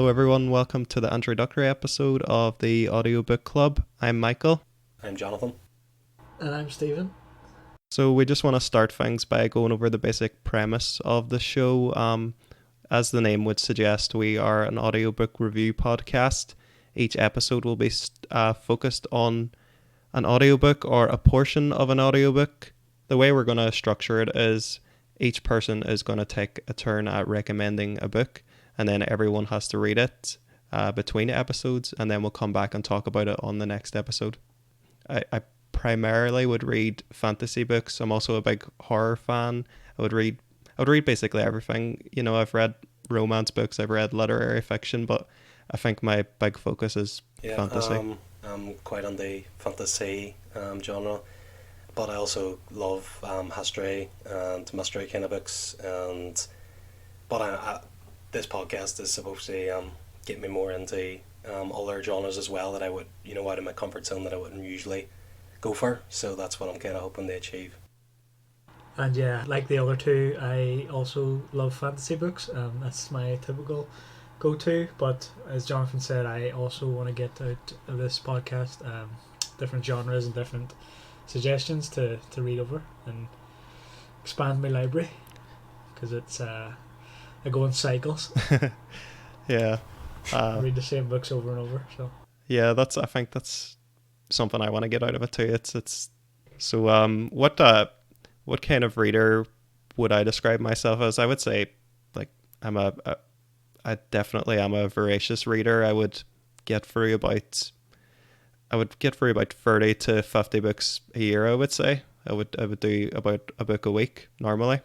Hello everyone, welcome to the introductory episode of the Audiobook Club. I'm Michael. I'm Jonathan. And I'm Stephen. So we just want to start things by going over the basic premise of the show. As the name would suggest, we are an audiobook review podcast. Each episode will be focused on an audiobook or a portion of an audiobook. The way we're going to structure it is each person is going to take a turn at recommending a book, and then everyone has to read it between episodes, and then we'll come back and talk about it on the next episode. I primarily would read fantasy books. I'm also a big horror fan. I would read basically everything. You know, I've read romance books, I've read literary fiction, but I think my big focus is fantasy. I'm quite on the fantasy genre, but I also love history and mystery kind of books. But this podcast is supposed to get me more into other genres as well that I would, out of my comfort zone that I wouldn't usually go for. So that's what I'm kind of hoping to achieve. And yeah, like the other two, I also love fantasy books. That's my typical go-to. But as Jonathan said, I also want to get out of this podcast different genres and different suggestions to read over and expand my library, because it's I go in cycles. Yeah. I read the same books over and over. So yeah, I think that's something I want to get out of it too. It's so what kind of reader would I describe myself as? I would say like I definitely am a voracious reader. I would get through about 30 to 50 books a year, I would say. I would do about a book a week normally.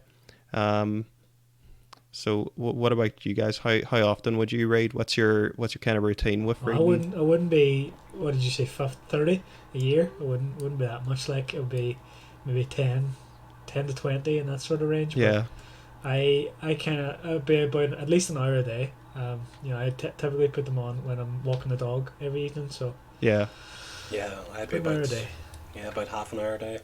So what about you guys? How often would you read? What's your kind of routine with reading? I wouldn't be, what did you say, 30 a year? I wouldn't be that much. Like, it would be maybe 10 to 20 in that sort of range. Yeah. But I kind of, I'd be about at least an hour a day. I typically put them on when I'm walking the dog every evening. So yeah, I'd be about about half an hour a day,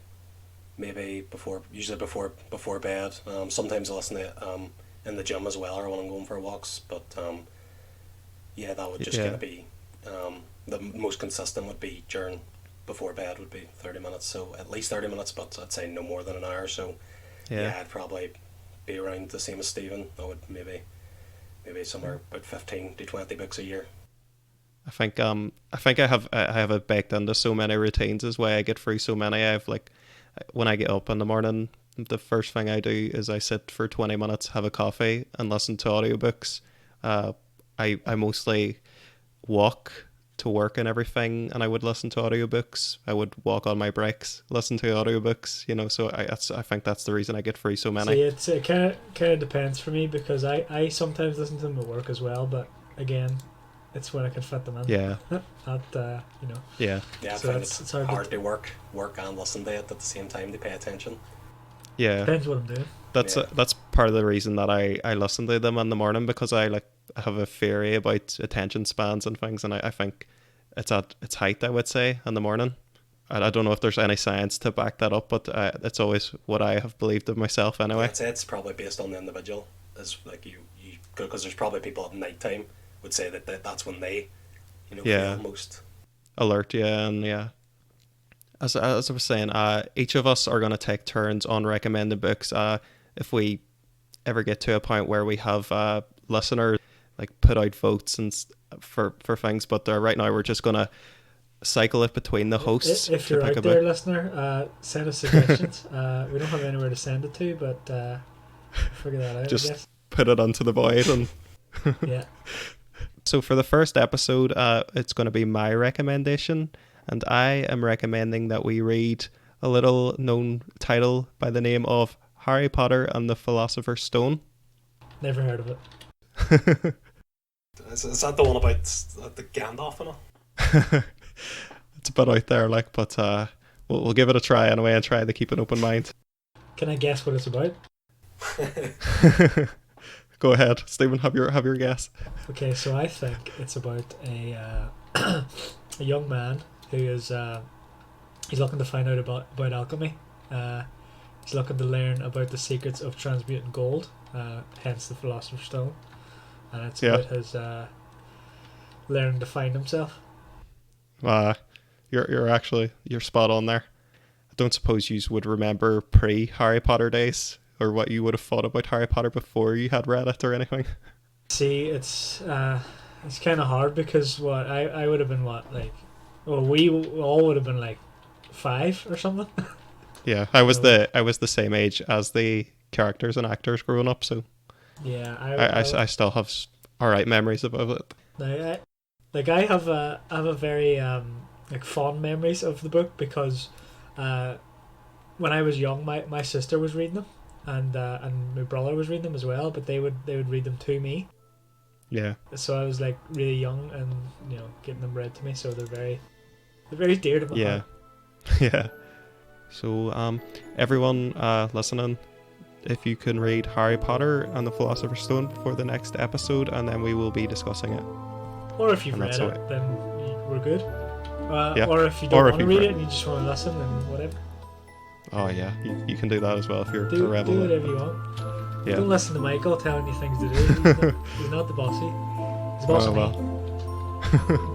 maybe usually before bed. Sometimes I listen to it in the gym as well, or when I'm going for walks. But that would just kind of be the most consistent would be before bed would be 30 minutes. So at least 30 minutes, but I'd say no more than an hour. So I'd probably be around the same as Stephen. I would maybe somewhere about 15 to 20 books a year. I think I have it baked into so many routines as why I get through so many. I've like when I get up in the morning, the first thing I do is I sit for 20 minutes, have a coffee, and listen to audiobooks. I mostly walk to work and everything, and I would listen to audiobooks. I would walk on my breaks, listen to audiobooks. So I think that's the reason I get through so many. See, it kind of depends for me, because I sometimes listen to them at work as well. But again, it's when I can fit them in. Yeah. Yeah, I so find it's hard to work and listen to it at the same time to pay attention. Yeah. Depends what I'm doing. That's part of the reason that I listen to them in the morning, because I have a theory about attention spans and things, and I think it's at its height, I would say, in the morning. I don't know if there's any science to back that up, but it's always what I have believed of myself anyway. I'd say it's probably based on the individual, as like you because there's probably people at night time would say that's when they feel most alert. As I was saying, each of us are going to take turns on recommended books. If we ever get to a point where we have listeners like put out votes and for things, but right now we're just going to cycle it between the hosts. If you're out there, listener, send us suggestions. We don't have anywhere to send it to, but figure that out. Just I guess. Put it onto the void and yeah. So for the first episode, it's going to be my recommendation, and I am recommending that we read a little known title by the name of Harry Potter and the Philosopher's Stone. Never heard of it. Is that the one about the Gandalf and all? It's a bit out there, but we'll give it a try anyway and try to keep an open mind. Can I guess what it's about? Go ahead, Stephen. Have your guess. Okay, so I think it's about a a young man who is he's looking to find out about alchemy. He's looking to learn about the secrets of transmuting gold, hence the Philosopher's Stone, and it's about learning to find himself. You're spot on there. I don't suppose you would remember pre-Harry Potter days, or what you would have thought about Harry Potter before you had read it or anything. See, it's kind of hard because I would have been we all would have been like 5 or something. Yeah, I was the same age as the characters and actors growing up, so yeah, I still have alright memories of it. I have a very like fond memories of the book because when I was young, my sister was reading them, and my brother was reading them as well, but they would read them to me. Yeah. So I was like really young, and getting them read to me, so they're very dear to my heart. Yeah. So everyone listening, if you can read Harry Potter and the Philosopher's Stone before the next episode, and then we will be discussing it. Or if you've read it, then we're good. Or if you don't want to read it and you just want to listen, then whatever. Oh yeah, you can do that as well if you're do a rebel. Do whatever you want. Yeah. Don't listen to Michael telling you things to do. He's not the bossy. He's the boss of me.